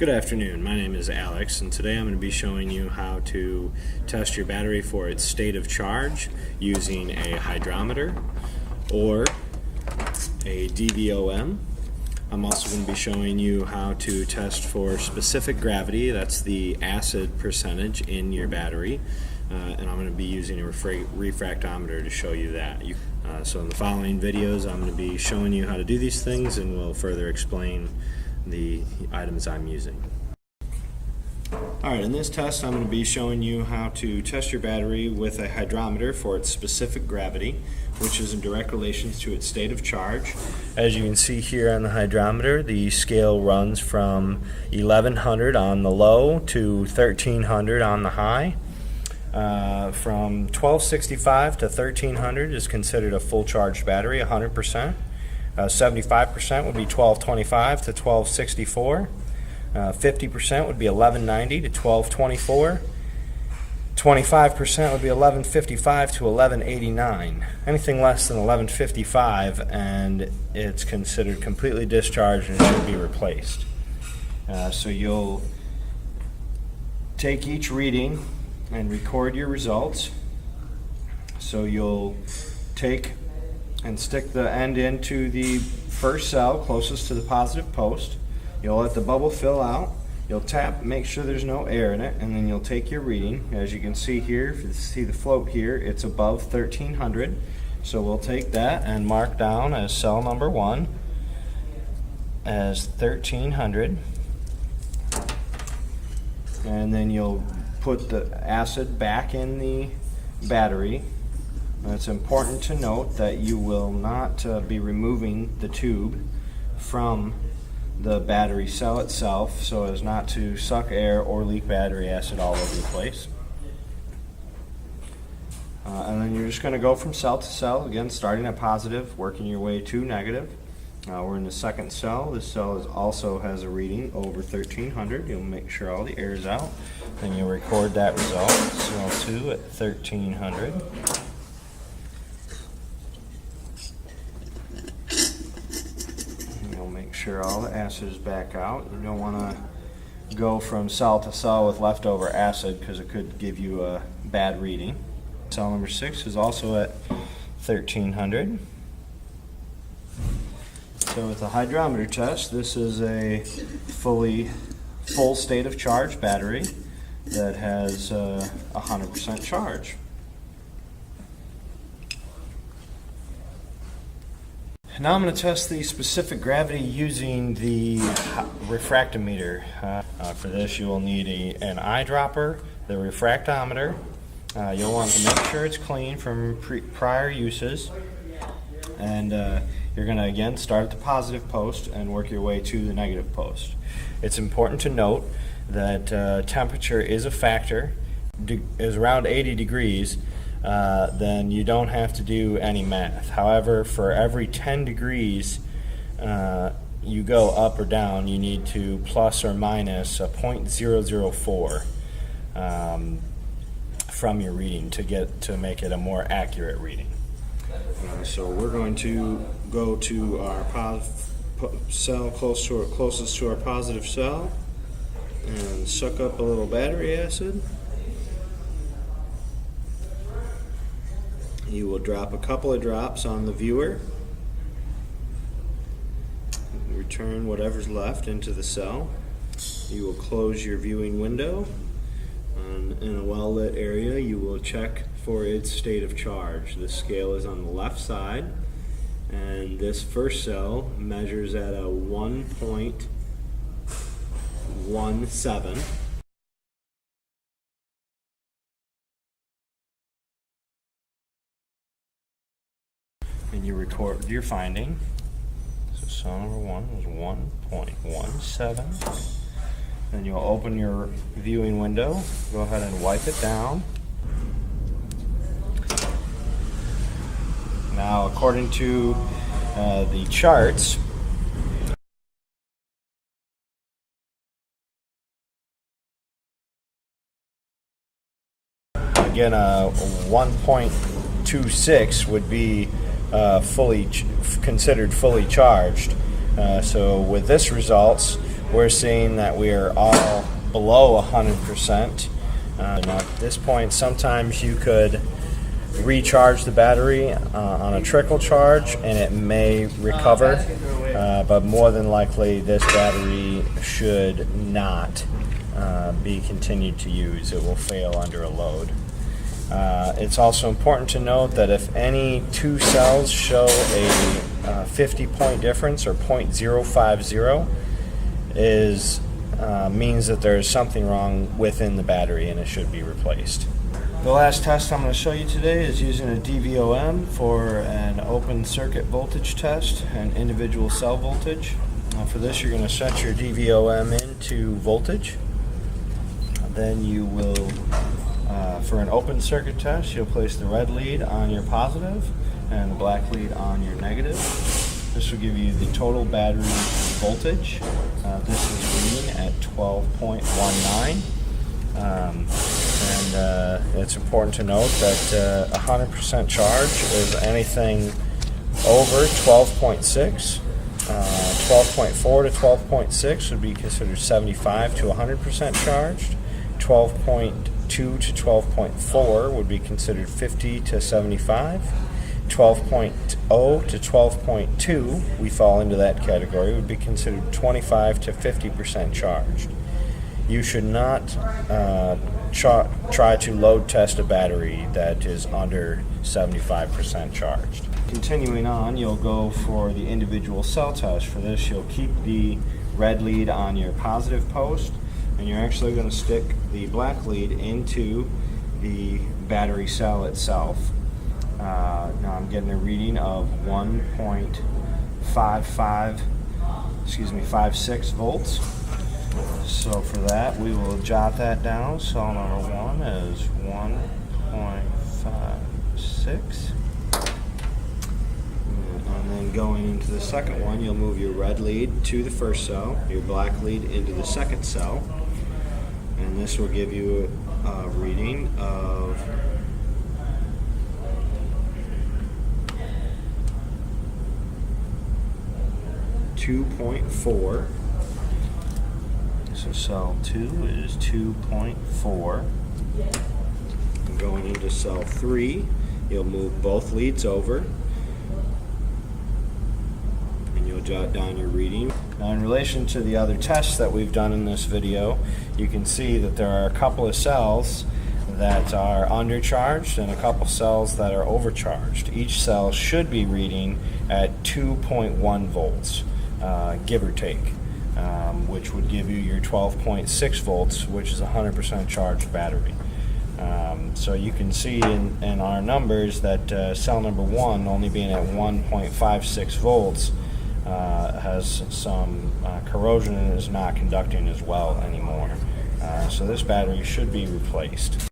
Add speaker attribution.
Speaker 1: Good afternoon, my name is Alex, and today I'm going to be showing you how to test your battery for its state of charge using a hydrometer or a DVOM. I'm also going to be showing you how to test for specific gravity, that's the acid percentage in your battery, and I'm going to be using a refractometer to show you that. So in the following videos I'm going to be showing you how to do these things, and we'll further explain the items I'm using. Alright, in this test I'm going to be showing you how to test your battery with a hydrometer for its specific gravity, which is in direct relation to its state of charge. As you can see here on the hydrometer, the scale runs from 1100 on the low to 1300 on the high. From 1265 to 1300 is considered a full charged battery, 100%. 75% would be 1225 to 1264. 50% would be 1190 to 1224. 25% would be 1155 to 1189. Anything less than 1155 and it's considered completely discharged and should be replaced. So you'll take each reading and record your results. So you'll take and stick the end into the first cell closest to the positive post. You'll let the bubble fill out. You'll tap, make sure there's no air in it, and then you'll take your reading. As you can see here, if you see the float here, it's above 1300. So we'll take that and mark down as cell number 1 as 1300. And then you'll put the acid back in the battery. It's important to note that you will not be removing the tube from the battery cell itself so as not to suck air or leak battery acid all over the place. And then you're just going to go from cell to cell, again starting at positive, working your way to negative. We're in the second cell. This cell also has a reading over 1300. You'll make sure all the air is out. Then you'll record that result, cell 2 at 1300. Make sure all the acid is back out. You don't want to go from cell to cell with leftover acid because it could give you a bad reading. Cell number 6 is also at 1300. So with the hydrometer test, this is a full state of charge battery that has 100% charge. Now I'm going to test the specific gravity using the refractometer. For this you will need an eyedropper, the refractometer. You'll want to make sure it's clean from prior uses. And you're going to again start at the positive post and work your way to the negative post. It's important to note that temperature is a factor. Is around 80 degrees. Then you don't have to do any math. However, for every 10 degrees you go up or down, you need to plus or minus a 0.004 from your reading to make it a more accurate reading. So we're going to go to our cell closest to our positive cell and suck up a little battery acid. You will drop a couple of drops on the viewer, return whatever's left into the cell. You will close your viewing window. In a well-lit area, you will check for its state of charge. The scale is on the left side, and this first cell measures at a 1.17. And you record your finding. So cell number 1 was 1.17. Then you'll open your viewing window. Go ahead and wipe it down. Now, according to the charts, again, 1.26 would be considered fully charged. So with this results, we're seeing that we are all below 100%. Now at this point, sometimes you could recharge the battery on a trickle charge and it may recover, but more than likely this battery should not be continued to use. It will fail under a load. It's also important to note that if any two cells show a 50-point difference, or 0.050, means that there is something wrong within the battery and it should be replaced. The last test I'm going to show you today is using a DVOM for an open circuit voltage test and individual cell voltage. For this, you're going to set your DVOM into voltage. Then you will, for an open circuit test, you'll place the red lead on your positive and the black lead on your negative. This will give you the total battery voltage. This is reading at 12.19. It's important to note that 100% charge is anything over 12.6. 12.4 to 12.6 would be considered 75 to 100% charged. 12.2 to 12.4 would be considered 50 to 75. 12.0 to 12.2, we fall into that category, would be considered 25 to 50% charged. You should not try to load test a battery that is under 75% charged. Continuing on, you'll go for the individual cell test. For this, you'll keep the red lead on your positive post, and you're actually going to stick the black lead into the battery cell itself. Now I'm getting a reading of 56 volts. So for that, we will jot that down. Cell number 1 is 1.56. And then going into the second one, you'll move your red lead to the first cell, your black lead into the second cell, and this will give you a reading of 2.4. So cell 2 is 2.4. And going into cell 3, you'll move both leads over and you'll jot down your reading. Now in relation to the other tests that we've done in this video, you can see that there are a couple of cells that are undercharged and a couple cells that are overcharged. Each cell should be reading at 2.1 volts, give or take. Which would give you your 12.6 volts, which is a 100% charged battery. So you can see in our numbers that cell number 1, only being at 1.56 volts, has some corrosion and is not conducting as well anymore. So this battery should be replaced.